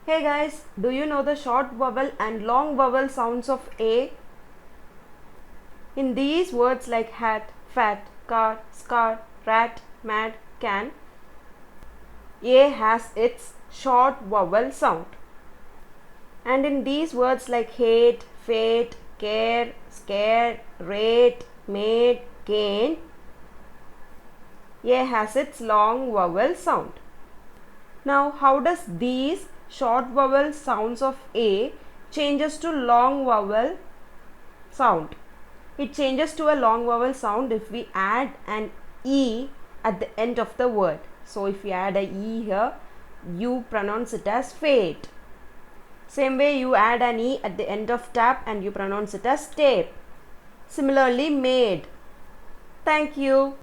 Hey guys, do you know the short vowel and long vowel sounds of A? In these words like hat, fat, car, scar, rat, mad, can, A has its short vowel sound. And in these words like hate, fate, care, scare, rate, made, gain, A has its long vowel sound. Now, how does these short vowel sounds of A changes to long vowel sound? It changes to a long vowel sound if we add an E at the end of the word. So, if you add a E here, you pronounce it as fate. Same way you add an E at the end of tap and you pronounce it as tape. Similarly, made. Thank you.